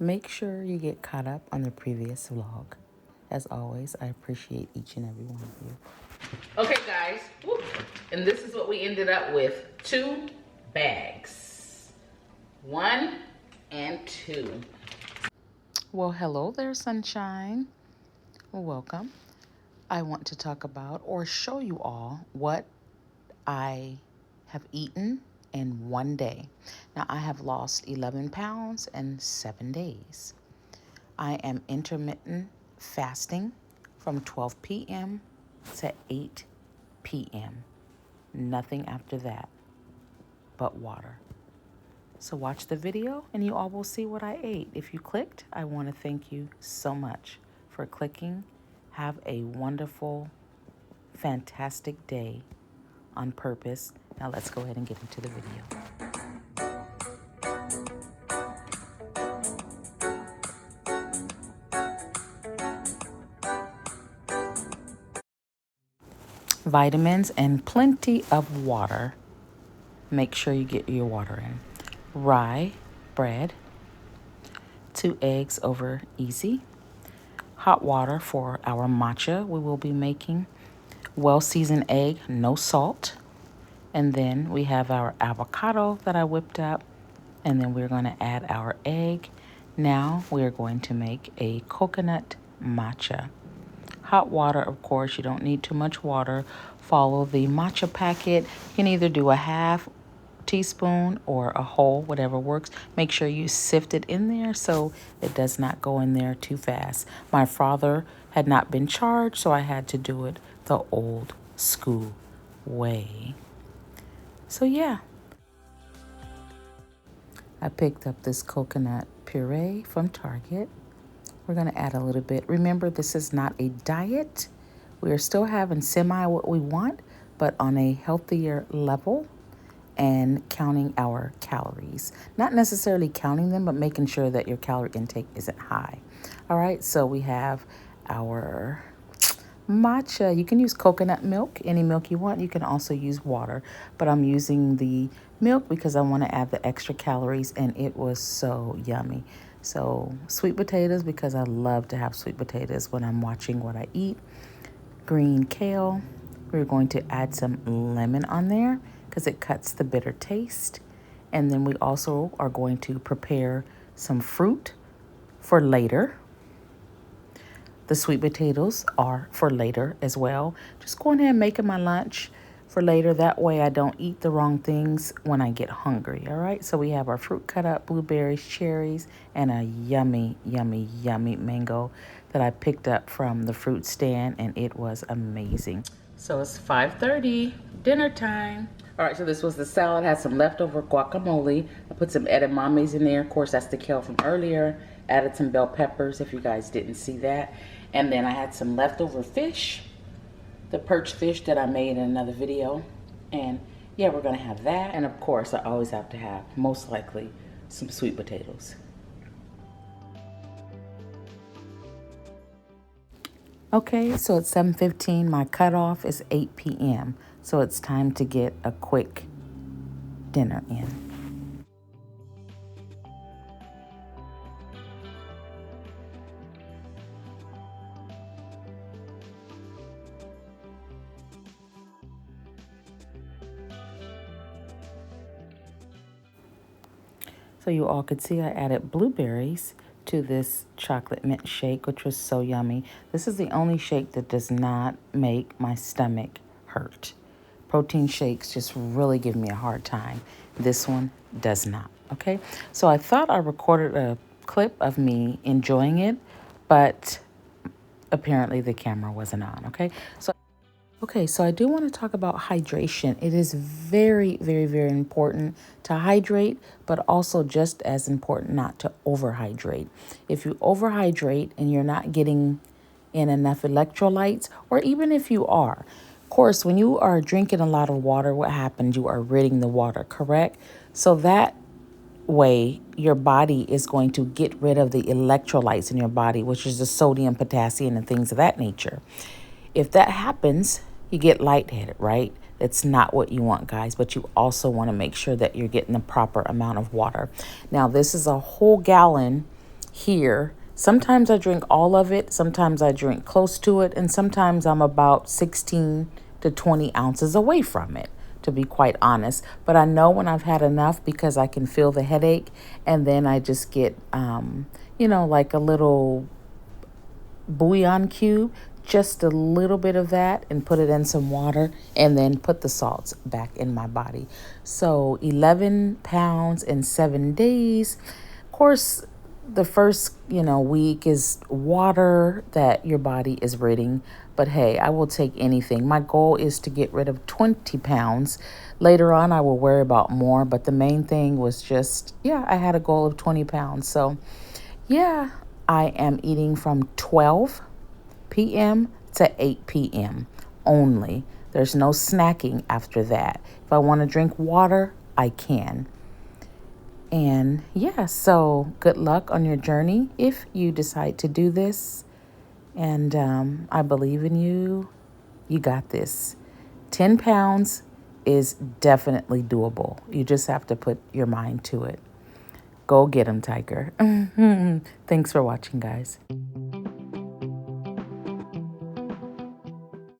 Make sure you get caught up on the previous vlog. As always, I appreciate each and every one of you. Okay, guys. Whoop. And this is what we ended up with. 2 bags. 1 and 2. Well, hello there, sunshine. Welcome. I want to talk about or show you all what I have eaten in one day. Now, I have lost 11 pounds in 7 days. I am intermittent fasting from 12 p.m. to 8 p.m. Nothing after that but water. So watch the video and you all will see what I ate. If you clicked, I want to thank you so much for clicking. Have a wonderful, fantastic day on purpose. Now let's go ahead and get into the video. Vitamins and plenty of water. Make sure you get your water in. Rye bread, 2 eggs over easy. Hot water for our matcha we will be making. Well-seasoned egg, no salt. And then we have our avocado that I whipped up. And then we're going to add our egg. Now we're going to make a coconut matcha. Hot water, of course, you don't need too much water. Follow the matcha packet. You can either do a half teaspoon or a whole, whatever works. Make sure you sift it in there so it does not go in there too fast. My father had not been charged, so I had to do it the old school way. So yeah, I picked up this coconut puree from Target. We're going to add a little bit. Remember, this is not a diet. We are still having semi what we want, but on a healthier level and counting our calories. Not necessarily counting them, but making sure that your calorie intake isn't high. All right, so we have our matcha. You can use coconut milk, any milk you want. You can also use water, but I'm using the milk because I want to add the extra calories, and it was so yummy. So sweet potatoes, because I love to have sweet potatoes when I'm watching what I eat. Green kale. We're going to add some lemon on there because it cuts the bitter taste. And then we also are going to prepare some fruit for later. The sweet potatoes are for later as well. Just going ahead and making my lunch for later. That way I don't eat the wrong things when I get hungry. All right, so we have our fruit cut up, blueberries, cherries, and a yummy, yummy, yummy mango that I picked up from the fruit stand, and it was amazing. So it's 5:30, dinner time. All right, so this was the salad. Had some leftover guacamole. I put some edamames in there. Of course, that's the kale from earlier. Added some bell peppers if you guys didn't see that. And then I had some leftover fish, the perch fish that I made in another video. And yeah, we're gonna have that. And of course, I always have to have, most likely, some sweet potatoes. Okay, so it's 7:15. My cutoff is 8 p.m. So it's time to get a quick dinner in. So you all could see I added blueberries to this chocolate mint shake, which was so yummy. This is the only shake that does not make my stomach hurt. Protein shakes just really give me a hard time. This one does not, okay? So I thought I recorded a clip of me enjoying it, but apparently the camera wasn't on, okay? So I do want to talk about hydration. It is very, very, very important to hydrate, but also just as important not to overhydrate. If you overhydrate and you're not getting in enough electrolytes, or even if you are, of course, when you are drinking a lot of water, what happens? You are ridding the water, correct? So that way, your body is going to get rid of the electrolytes in your body, which is the sodium, potassium, and things of that nature. If that happens, you get lightheaded, right? That's not what you want, guys, but you also want to make sure that you're getting the proper amount of water. Now, this is a whole gallon here. Sometimes I drink all of it, sometimes I drink close to it, and sometimes I'm about 16 to 20 ounces away from it, to be quite honest. But I know when I've had enough because I can feel the headache, and then I just get, like a little bouillon cube, just a little bit of that, and put it in some water, and then put the salts back in my body. So 11 pounds in 7 days. Of course, the first, week is water that your body is ridding. But hey, I will take anything. My goal is to get rid of 20 pounds. Later on, I will worry about more. But the main thing was just, I had a goal of 20 pounds. So yeah, I am eating from 12 p.m. to 8 p.m. only. There's no snacking after that. If I want to drink water, I can. And so good luck on your journey if you decide to do this. And I believe in you. You got this. 10 pounds is definitely doable. You just have to put your mind to it. Go get 'em, Tiger. Thanks for watching, guys.